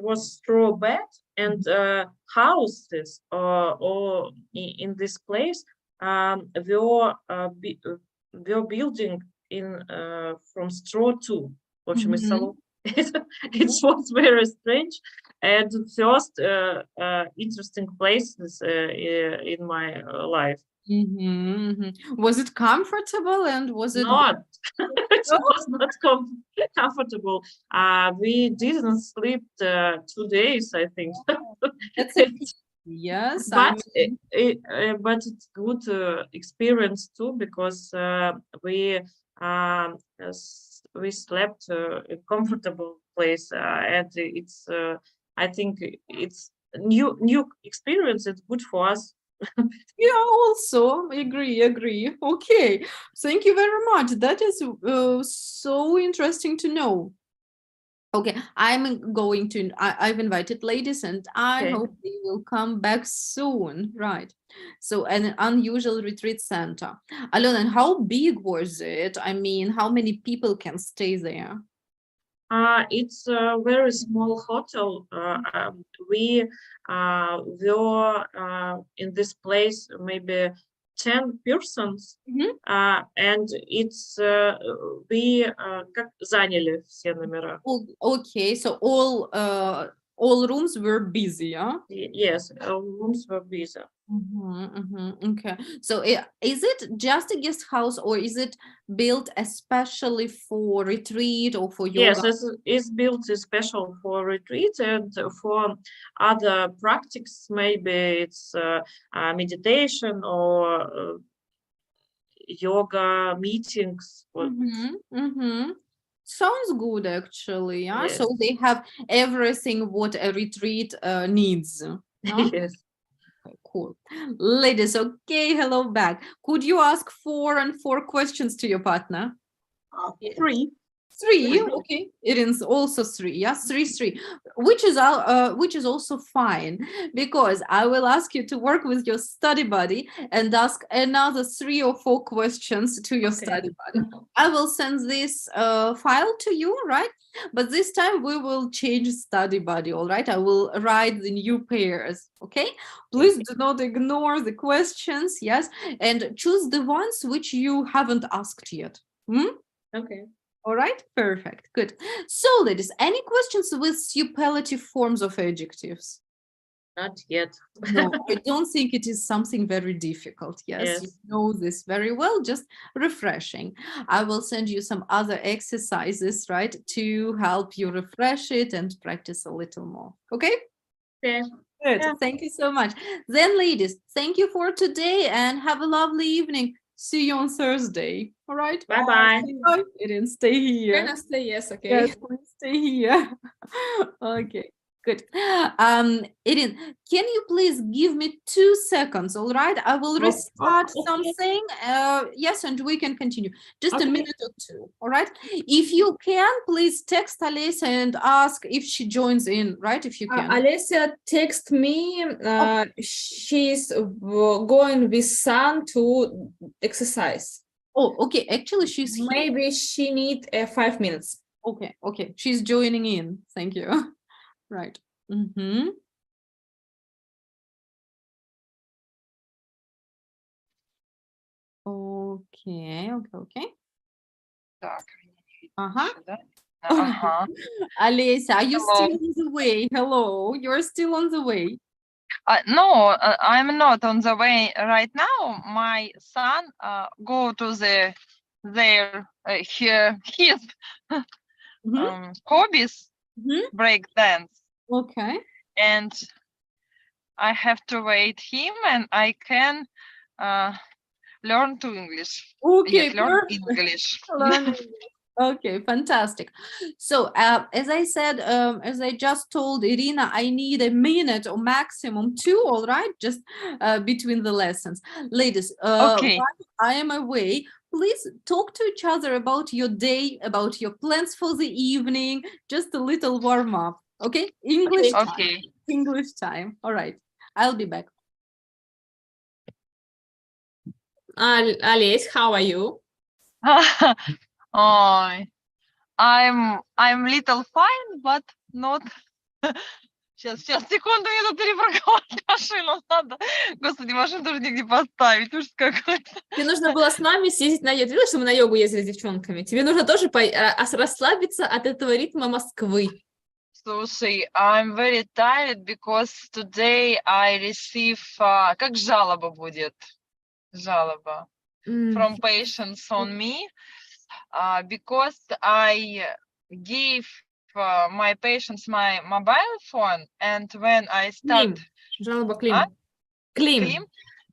[SPEAKER 2] was straw bed and houses or in this place were building in from straw too. В общем, из
[SPEAKER 1] Mm-hmm.
[SPEAKER 2] соломы. It was very strange and first interesting places in my life.
[SPEAKER 1] Mm-hmm. Mm-hmm. Was it comfortable and was it
[SPEAKER 2] Not it
[SPEAKER 1] good?
[SPEAKER 2] was not comfortable. We didn't sleep 2 days, I think.
[SPEAKER 1] That's a pity. Yes, I
[SPEAKER 2] But
[SPEAKER 1] mean,
[SPEAKER 2] but it's good experience too because we slept a comfortable place and it's I think it's new experience. It's good for us.
[SPEAKER 1] yeah, also agree. Okay, thank you very much. That is so interesting to know. Okay, I've invited ladies and I
[SPEAKER 2] Okay.
[SPEAKER 1] hope they will come back soon. Right. So an unusual retreat center. Alona, and how big was it? I mean, how many people can stay there?
[SPEAKER 2] It's a very small hotel. We were in this place maybe 10 persons,
[SPEAKER 1] Mhm.
[SPEAKER 2] and it's we как заняли все номера.
[SPEAKER 1] Okay, so all rooms were busy, yeah?
[SPEAKER 2] Yes, rooms were busy.
[SPEAKER 1] Okay. So is it just a guest house or is it built especially for retreat or for yoga?
[SPEAKER 2] Yes, it's built special for retreat and for other practices. Maybe it's meditation or yoga meetings.
[SPEAKER 1] Sounds good, actually. Yeah.
[SPEAKER 2] Yes.
[SPEAKER 1] So they have everything what a retreat needs. No?
[SPEAKER 2] Yes.
[SPEAKER 1] Okay, cool. Ladies, okay, hello back. Could you ask 4 questions to your partner?
[SPEAKER 3] 3.
[SPEAKER 1] 3, okay. It is also 3, yes, 3, which is also fine because I will ask you to work with your study buddy and ask another 3 or 4 questions to your study buddy. I will send this file to you, right? But this time we will change study buddy, all right? I will write the new pairs, okay? Please do not ignore the questions, yes, and choose the ones which you haven't asked yet.
[SPEAKER 2] Okay.
[SPEAKER 1] All right, perfect, good. So, ladies, any questions with superlative forms of adjectives?
[SPEAKER 2] Not yet.
[SPEAKER 1] No, I don't think it is something very difficult. Yes, you
[SPEAKER 2] Yes.
[SPEAKER 1] know this very well, just refreshing. I will send you some other exercises, right, to help you refresh it and practice a little more. Okay?
[SPEAKER 2] Okay.
[SPEAKER 1] Good.
[SPEAKER 2] Yeah.
[SPEAKER 1] Thank you so much. Then, ladies, thank you for today and have a lovely evening. See you on Thursday. All right?
[SPEAKER 2] Bye-bye.
[SPEAKER 1] Bye. Didn't stay here.
[SPEAKER 4] Gonna say yes, okay.
[SPEAKER 1] Yes, please stay here. Okay, good. Erin, can you please give me 2 seconds? All right, I will restart something. Yes, and we can continue. Just a
[SPEAKER 4] Okay.
[SPEAKER 1] minute or two. All right. If you can, please text Alisa and ask if she joins in. Right, if you can.
[SPEAKER 4] Alessia text me. She's going with son to exercise.
[SPEAKER 1] Oh, okay. Actually, she's here.
[SPEAKER 4] Maybe she need 5 minutes.
[SPEAKER 1] Okay, okay. She's joining in. Thank you. Right. Mm-hmm. Okay, okay, okay.
[SPEAKER 5] Так,
[SPEAKER 1] Uh-huh.
[SPEAKER 5] сюда. Ага.
[SPEAKER 1] Alisa, are you
[SPEAKER 5] Hello.
[SPEAKER 1] still on the way? Hello, you're still on the way.
[SPEAKER 5] No, I'm not on the way right now. My son go to their his hobbies,
[SPEAKER 1] Mhm.
[SPEAKER 5] break dance,
[SPEAKER 1] Okay.
[SPEAKER 5] and I have to wait him, and I can learn to English.
[SPEAKER 1] Okay,
[SPEAKER 5] Yes, learn
[SPEAKER 1] perfect.
[SPEAKER 5] English.
[SPEAKER 1] Learning. Okay, fantastic. So, as I said, as I just told Irina, I need a minute or maximum 2, all right, just between the lessons. Ladies,
[SPEAKER 5] Okay.
[SPEAKER 1] while I am away, please talk to each other about your day, about your plans for the evening, just a little warm up. Okay, English time.
[SPEAKER 5] Okay.
[SPEAKER 1] English time. All right, I'll be back.
[SPEAKER 4] Alice, how are you?
[SPEAKER 5] Ой, I'm little fine, but not. Сейчас, секунду, мне тут перепарковать машину надо. Господи, машину тоже негде поставить, ужас какой-то.
[SPEAKER 4] Тебе нужно было с нами съездить на йогу. Ты видела, что мы на йогу ездили с девчонками? Тебе нужно тоже расслабиться от этого ритма Москвы.
[SPEAKER 5] Слушай, I'm very tired because today I receive... Как жалоба будет? Жалоба. From patients on me. Because I gave my patients my mobile phone, and when I start...
[SPEAKER 4] Жалоба Клим. Клим.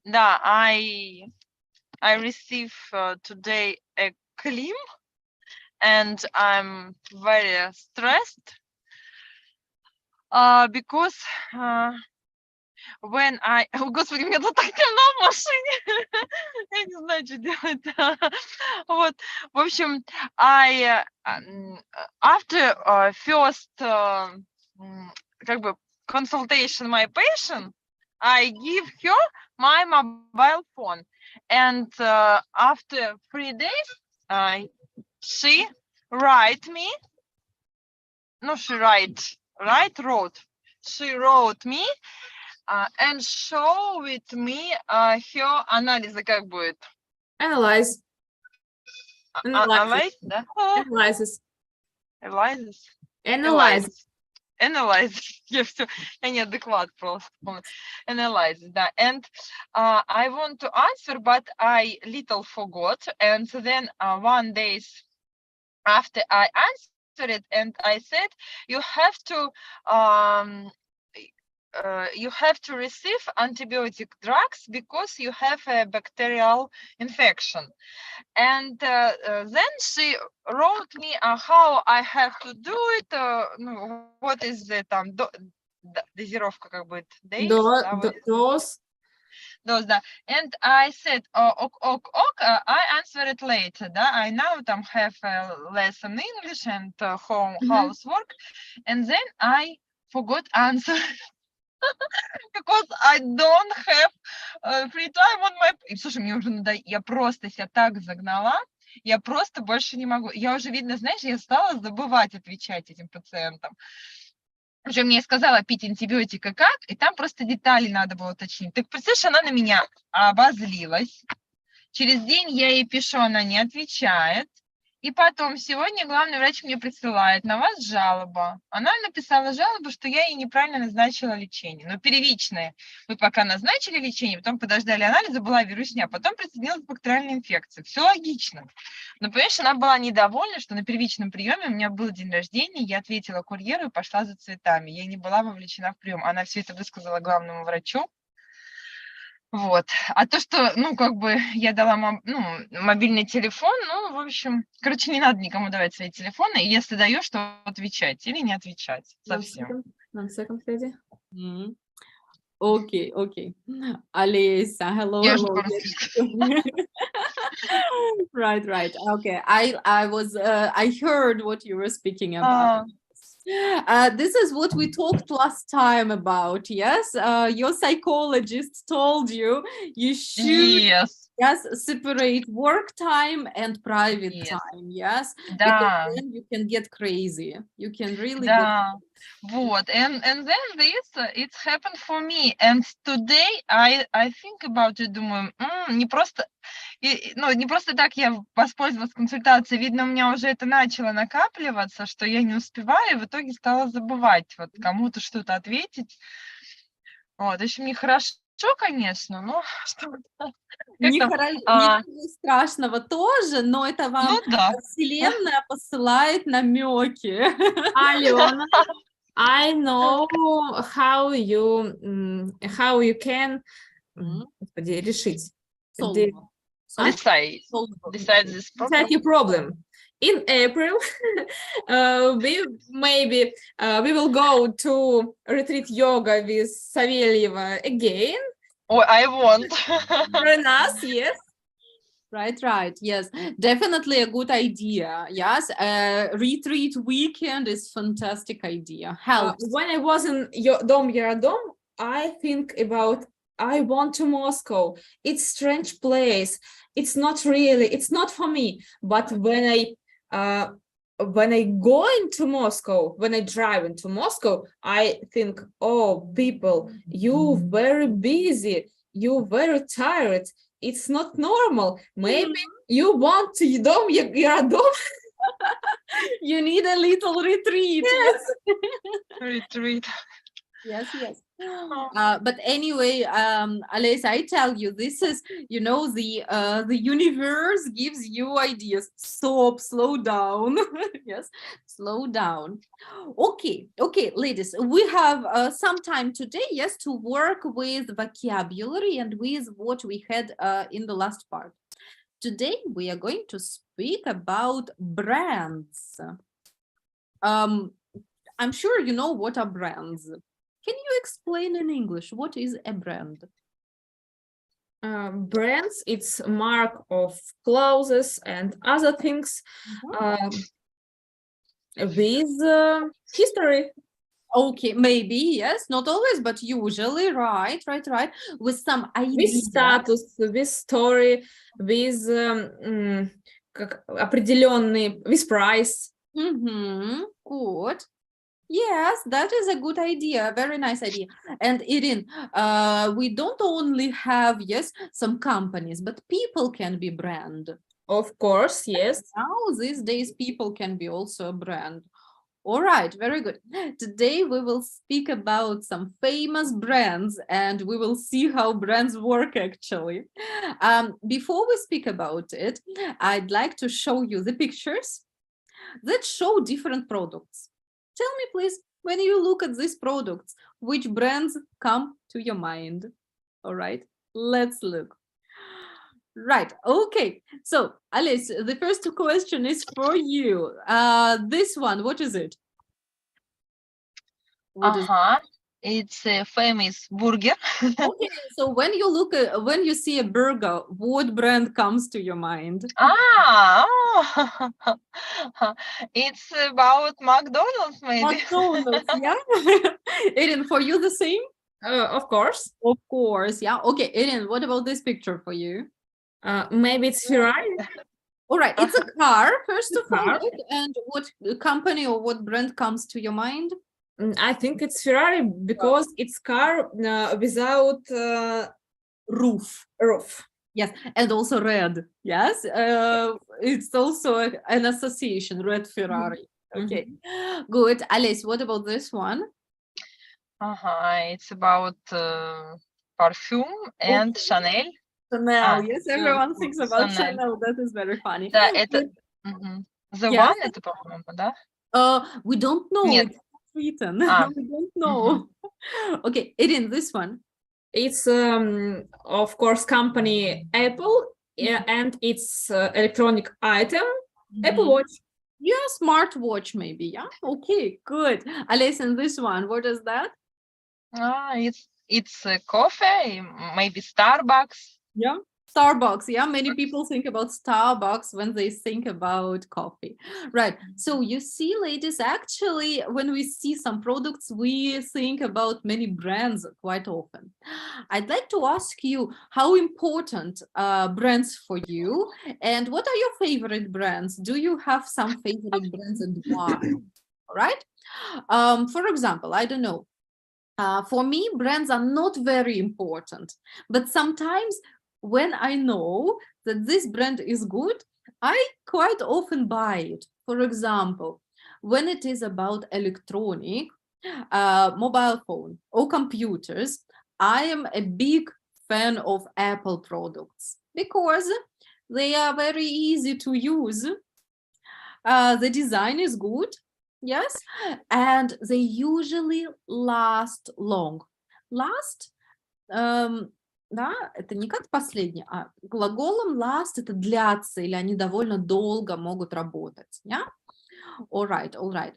[SPEAKER 5] Да, I receive today a claim, and I'm very stressed because when I... О, Господи, мне тут так темно в машине. Я не знаю, что делать. Вот, в общем, I after first как бы consultation my patient, I give her my mobile phone, and after 3 days, she write me. No, she wrote. She wrote me and show with me her анализы, как будет?
[SPEAKER 4] Analyze.
[SPEAKER 5] Analyze, да?
[SPEAKER 4] Analyzes.
[SPEAKER 5] Analyze. Я все, я неадекват просто. Analyze, да. And I want to answer, but I little forgot. And then 1 day after I answered it, and I said, you have to receive antibiotic drugs because you have a bacterial infection. And then she wrote me how I have to do it, what is the там дозировка, как будет, days, Those, да. And I said, I answer it later, да. I now там have a lesson English and housework, and then I forgot answer. Because I don't have free time on my... Слушай, мне уже надоело, я просто себя так загнала, я просто больше не могу. Я уже, видно, знаешь, я стала забывать отвечать этим пациентам. Уже мне сказала пить антибиотика как, и там просто детали надо было уточнить. Так, представляешь, она на меня обозлилась. Через день я ей пишу, она не отвечает. И потом сегодня главный врач мне присылает: на вас жалоба. Она написала жалобу, что я ей неправильно назначила лечение. Но первичное. Вы пока назначили лечение, потом подождали анализы, была вирусня, потом присоединилась бактериальная инфекция. Все логично. Но, понимаешь, она была недовольна, что на первичном приеме у меня был день рождения, я ответила курьеру и пошла за цветами. Я не была вовлечена в прием. Она все это высказала главному врачу. Вот. А то, что, ну, как бы я дала мобильный телефон, ну, в общем, короче, не надо никому давать свои телефоны, и если даешь, то отвечать или не отвечать совсем.
[SPEAKER 4] One second, lady.
[SPEAKER 1] Okay, okay. Alisa, hello,
[SPEAKER 5] Я уже
[SPEAKER 1] hello.
[SPEAKER 5] по-русски.
[SPEAKER 1] Right, right. Okay. I heard what you were speaking about. This is what we talked last time about. Yes, your psychologist told you should
[SPEAKER 5] Yes.
[SPEAKER 1] separate work time and private
[SPEAKER 5] Yes.
[SPEAKER 1] time. Yes,
[SPEAKER 5] Да.
[SPEAKER 1] because then you can get crazy. You can really
[SPEAKER 5] Да. Вот. And then this it happened for me. And today I think about it, думаю, не просто так я воспользовалась консультацией. Видно, у меня уже это начало накапливаться, что я не успеваю, и в итоге стала забывать вот кому-то что-то ответить. Вот. Еще нехорошо, конечно, но что-то.
[SPEAKER 1] Ничего страшного тоже, но это вам Вселенная посылает намеки.
[SPEAKER 4] Алена, I know how you can решить.
[SPEAKER 5] Decide this problem.
[SPEAKER 4] Decide your problem. In April, we will go to retreat yoga with Savelyeва again.
[SPEAKER 5] Oh, I want.
[SPEAKER 4] Join us, yes.
[SPEAKER 1] Right. Yes, definitely a good idea. Yes, retreat weekend is fantastic idea. Helps.
[SPEAKER 4] When I was in Dom Yaradom, I think about I want to Moscow. It's strange place. It's not for me. But when I go into Moscow, when I drive into Moscow, I think, oh, people, you very busy, you very tired. It's not normal. Maybe you want to Dom Yaradom.
[SPEAKER 1] You need a little retreat.
[SPEAKER 4] Yes.
[SPEAKER 5] Retreat.
[SPEAKER 1] Yes. But anyway, Alisa, I tell you, this is, the universe gives you ideas. Stop, slow down. Yes, slow down. Okay, ladies, we have some time today, yes, to work with vocabulary and with what we had in the last part. Today, we are going to speak about brands. I'm sure you know what are brands. Can you explain in English what is a brand?
[SPEAKER 4] Brands, it's mark of clothes and other things with history.
[SPEAKER 1] Okay, maybe, yes, not always, but usually, right, with some idea.
[SPEAKER 4] With status, with story, with определенный, with price.
[SPEAKER 1] Good. Yes, that is a good idea. Very nice idea. And Irin, we don't only have, yes, some companies, but people can be brand.
[SPEAKER 4] Of course, yes.
[SPEAKER 1] Now, these days, people can be also a brand. All right, very good. Today, we will speak about some famous brands and we will see how brands work actually. Before we speak about it, I'd like to show you the pictures that show different products. Tell me, please, when you look at these products, which brands come to your mind? All right, let's look. Right, okay. So, Alice, the first question is for you. This one, what is it?
[SPEAKER 5] It's a famous burger.
[SPEAKER 1] Okay, so when you see a burger, what brand comes to your mind?
[SPEAKER 5] It's about McDonald's, maybe.
[SPEAKER 1] McDonald's, yeah. Erin, for you the same?
[SPEAKER 4] Of course.
[SPEAKER 1] Of course, yeah. Okay, Erin, what about this picture for you?
[SPEAKER 4] Maybe it's Ferrari.
[SPEAKER 1] All right, it's a car, first of all. And what company or what brand comes to your mind?
[SPEAKER 4] I think it's Ferrari because it's car without
[SPEAKER 1] roof. Yes, and also red. Yes, it's also an association, red Ferrari. Okay, good. Alice, what about this one?
[SPEAKER 5] It's about perfume and Chanel.
[SPEAKER 1] Chanel. Yes, everyone thinks about
[SPEAKER 5] Chanel.
[SPEAKER 1] Chanel. That is very funny.
[SPEAKER 5] Да, это
[SPEAKER 1] Good.
[SPEAKER 5] the
[SPEAKER 1] Yes.
[SPEAKER 5] one, это, по-моему, да?
[SPEAKER 1] We don't know.
[SPEAKER 5] Нет.
[SPEAKER 1] It's not written.
[SPEAKER 5] Ah.
[SPEAKER 1] We don't know. Okay, Erin, this one.
[SPEAKER 4] It's of course company Apple, and it's electronic item, Apple Watch.
[SPEAKER 1] Yeah, smartwatch maybe. Yeah. Okay, good. Alice, and this one, what is that?
[SPEAKER 5] It's coffee, maybe Starbucks.
[SPEAKER 1] Yeah. Starbucks. Yeah, many people think about Starbucks when they think about coffee. Right. So you see, ladies, actually, when we see some products, we think about many brands quite often. I'd like to ask you how important brands for you, and what are your favorite brands? Do you have some favorite brands and why? All right. For example, I don't know. For me, brands are not very important, but sometimes when I know that this brand is good, I quite often buy it. For example, when it is about electronic, mobile phone or computers, I am a big fan of Apple products because they are very easy to use. The design is good, yes, and they usually last long. Last, да, это не как последний, а глаголом last это длятся, или они довольно долго могут работать, yeah? All right, all right.